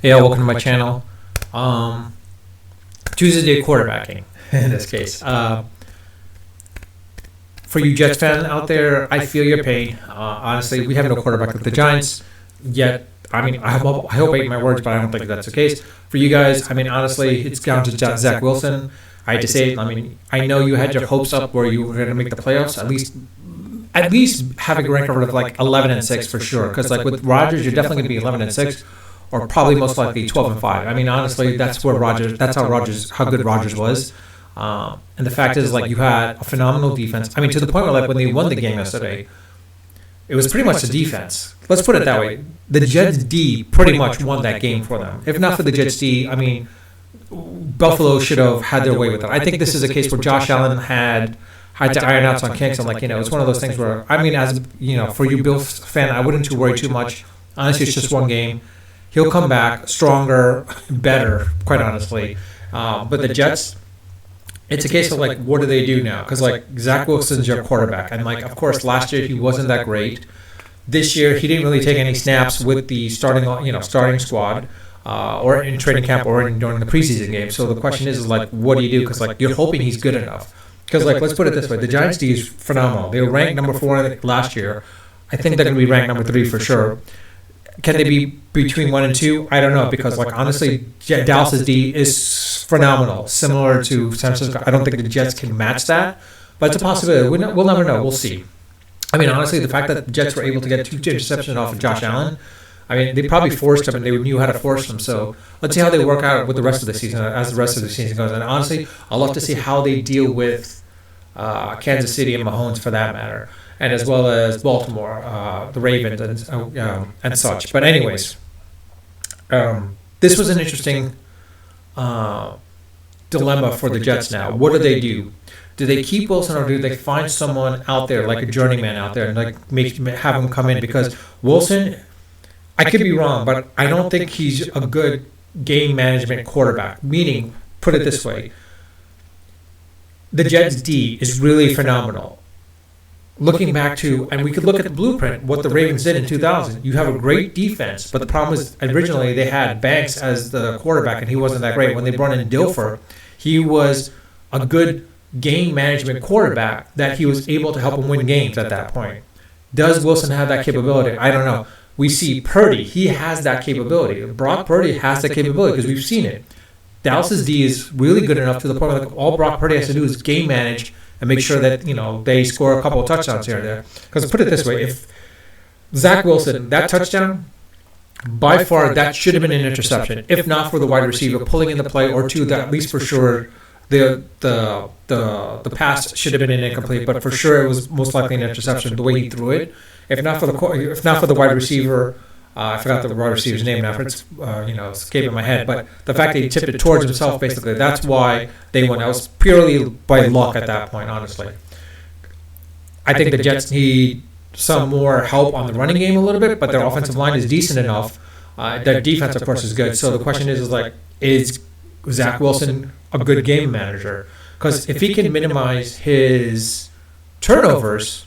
Hey, welcome to my channel. Tuesday quarterbacking in this case. For you Jets fans out there, I feel your pain. Honestly, we have no quarterback with the Giants yet. I mean, I hope I ate my words, but I don't think that's the case. For you guys, I mean, honestly, it's down to Zach Wilson. I hate to say it. I mean, I know you had your hopes up where you were going to make the playoffs, at least having a record of like 11-6 for sure. Because like with Rodgers, you're definitely going to be 11-6. Or probably most likely 12-5. I mean, honestly, that's how good Rodgers was. And the fact is, like, you had a phenomenal defense. I mean, to the point where, like, when they won the game yesterday, it was pretty much the defense. Let's put it that way. The Jets D pretty much won that game for them. If not for the Jets D, I mean, Buffalo should have had their way with it. I think this is a case where Josh Allen had to iron out some kinks. And, like, it's one of those things where, I mean, as for you Bills fan, I wouldn't worry too much. Honestly, it's just one game. He'll come back stronger, better, quite honestly. But the Jets, it's a case of, like, what do they do now? Because, like, Zach Wilson's your quarterback. And, like, of course, last year he wasn't that great. This year he didn't really take any snaps with the starting squad or in training camp or during the preseason game. So the question is like, what do you do? Because, like, you're hoping he's good enough. Because, like, let's put it this way. The Giants D is phenomenal. They were ranked number 4 last year. I think they're going to be ranked number 3 for sure. Can they be between 1 and 2? I don't know, because, like, honestly, Dallas's D is phenomenal, similar to San Francisco. I don't think the Jets can match that, but it's a possibility. We'll never know. We'll see. I mean, honestly, the fact that the Jets were able to get 2 interceptions off of Josh Allen, I mean, they probably forced him, and they knew how to force him. So let's see how they work out with the rest of the season, as the rest of the season goes. And honestly, I'd love to see how they deal with Kansas City and Mahomes, for that matter. And as well as Baltimore, the Ravens, and such. But anyways, this was an interesting dilemma for the Jets now. What do they do? Do they keep Wilson, or do they find someone out there, like a journeyman out there, and like have him come in? Because Wilson, I could be wrong, but I don't think he's a good game management quarterback. Meaning, put it this way, the Jets D is really phenomenal. Looking back to, and we could look at the blueprint, what the Ravens did in 2000. You have a great defense, but the problem is originally they had Banks as the quarterback, and he wasn't that great. When they brought in Dilfer, he was a good game management quarterback that he was able to help them win games at that point. Does Wilson have that capability? I don't know. We see Purdy. He has that capability. Brock Purdy has that capability because we've seen it. Dallas's D is really good enough to the point where, like, all Brock Purdy has to do is game manage and make sure that, they score a couple of touchdowns here and there. Because put it this way, if Zach Wilson, that touchdown, by far, that should have been an interception. If not for the wide receiver pulling in the play, or 2, that at least for sure the pass should have been an incomplete. But for sure, it was most likely an interception the way he threw it. If not for the wide receiver. I forgot the wide receiver's name now. It's escaping my head. But the fact that he tipped it towards himself, basically, that's why they won. That was purely by luck at that point, honestly. I think the Jets need some more help on the running game a little bit, but their offensive line is decent enough. Their defense, of course, is good. So the question is Zach Wilson a good game manager? Because if he can minimize his turnovers,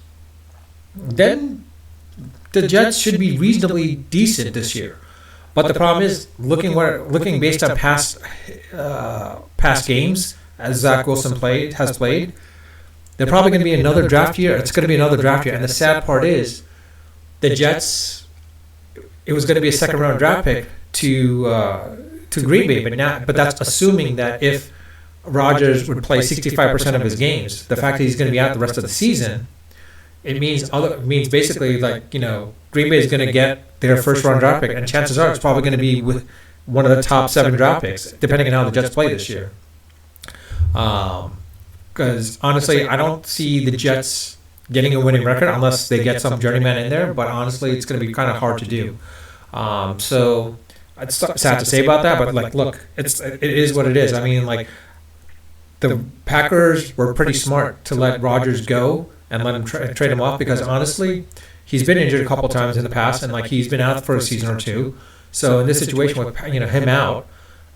then the Jets should be reasonably decent this year. But the problem is, looking based on past games, as Zach Wilson has played, they're probably going to be another draft year. It's going to be another draft year. And the sad part is, the Jets, it was going to be a second-round draft pick to Green Bay, but that's assuming that if Rodgers would play 65% of his games, the fact that he's going to be out the rest of the season, it means basically, like, Green Bay is going to get their first-round draft pick, and chances are it's probably going to be with one of the top 7 draft picks, depending on how the Jets play this year. Because honestly, I don't see the Jets getting a winning record unless they get some journeyman in there. But honestly, it's going to be kind of hard to do. So it's sad to say about that, but, like, look, it is what it is. I mean, like, the Packers were pretty smart to let Rodgers go and let him trade him off, because honestly, he's been injured a couple times in the past, and, like, he's been out for a season or 2. So in this situation with him out,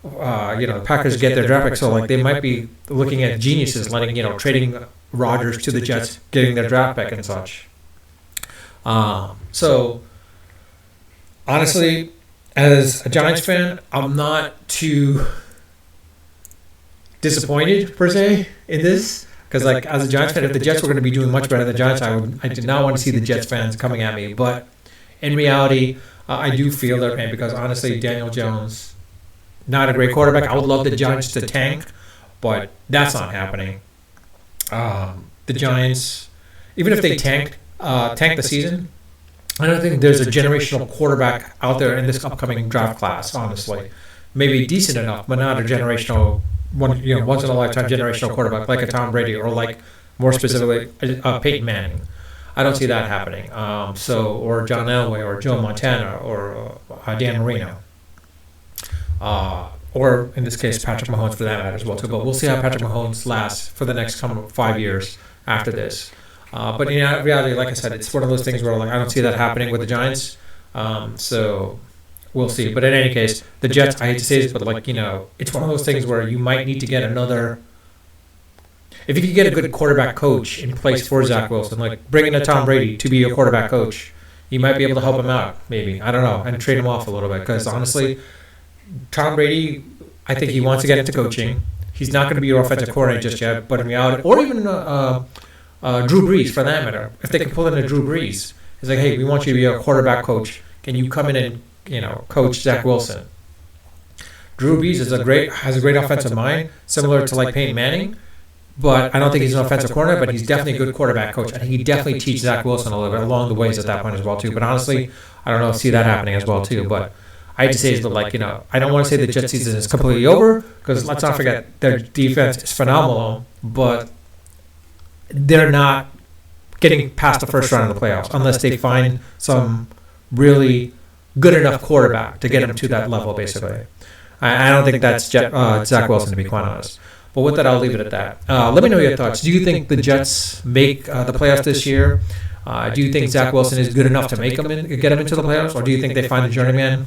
the Packers get their draft pick, so, like, they might be looking at geniuses letting trading Rodgers to the Jets, getting their draft pick and such. So honestly, as a Giants fan, I'm not too disappointed per se in this, because like as a Giants fan, if the Jets were going to be doing much better than the Giants, I did not want to see the Jets fans coming at me. But in reality, I do feel their pain, because honestly, Daniel Jones, not a great quarterback. I would love the Giants to tank, but that's not happening. The Giants, even if they tank the season, I don't think there's a generational quarterback out there in this upcoming draft class. Honestly, maybe decent enough, but not a generational once in a lifetime generational quarterback like a Tom Brady, or like more specifically Peyton Manning. I don't see that happening. Or John Elway, or Joe Montana, or Dan Marino, or in this case Patrick Mahomes for that matter as well too. But we'll see how Patrick Mahomes lasts for the next 5 years after this. But in reality, like I said, it's one of those things where like I don't see that happening with the Giants. So we'll see. But in any case, the Jets, I hate to say this, but like, it's one of those things where you might need to get another. If you could get a good quarterback coach in place for Zach Wilson, like bringing in Tom Brady to be your quarterback coach, you might be able to help him out, maybe. I don't know, and trade him off a little bit. Because honestly, Tom Brady, I think he wants to get into coaching. He's not going to be your offensive coordinator just yet, but in reality, or even Drew Brees for that matter. If they can pull in a Drew Brees, it's like, hey, we want you to be a quarterback coach. Can you come in and coach Zach Wilson? Drew Brees has a great offensive mind, similar to like Peyton Manning, but I don't think he's an offensive coordinator, but he's definitely a good quarterback coach. I think he definitely teaches Zach Wilson a little bit along the ways at that point as well too. But honestly, I don't know, see that happening as well too. But I hate to say it, but like, I don't want to say the Jets season is completely over, because let's not forget their defense is phenomenal, but they're not getting past the first round of the playoffs unless they find some really good enough quarterback to get them to that level, basically. I don't think that's Zach Wilson, to be quite honest. But with that, I'll leave it at that. Let me know your thoughts. Do you think the Jets make the playoffs this year? Do you think Zach Wilson is good enough to get them into the playoffs? Or do you think they find a journeyman?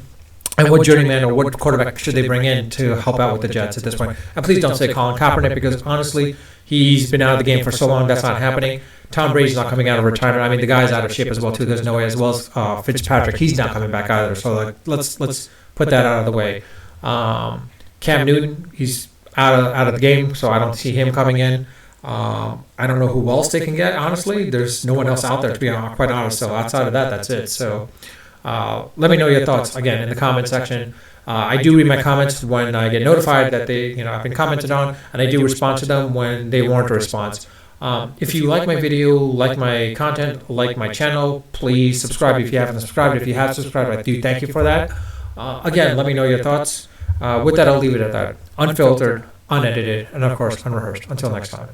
And what journeyman or what quarterback should they bring in to help out with the Jets at this point? And please don't say Colin Kaepernick, because honestly, he's been out of the game for so long, that's not happening. Tom Brady's not coming out of retirement. I mean, the guy's out of shape as well too. There's no way. As well as Fitzpatrick, he's not coming back either. So like, let's put that out of the way. Cam Newton, he's out of the game, so I don't see him coming in. I don't know who else they can get. Honestly, there's no one else out there, to be quite honest. So outside of that, that's it. So let me know your thoughts again in the comment section. I do read my comments when I get notified that I've been commented on, and I do respond to them when they warrant a response. If you like my video, like my content, like my channel, please subscribe if you haven't subscribed. If you have subscribed, I do thank you for that. Again, let me know your thoughts. With that, I'll leave it at that. Unfiltered, unedited, and of course, unrehearsed. Until next time.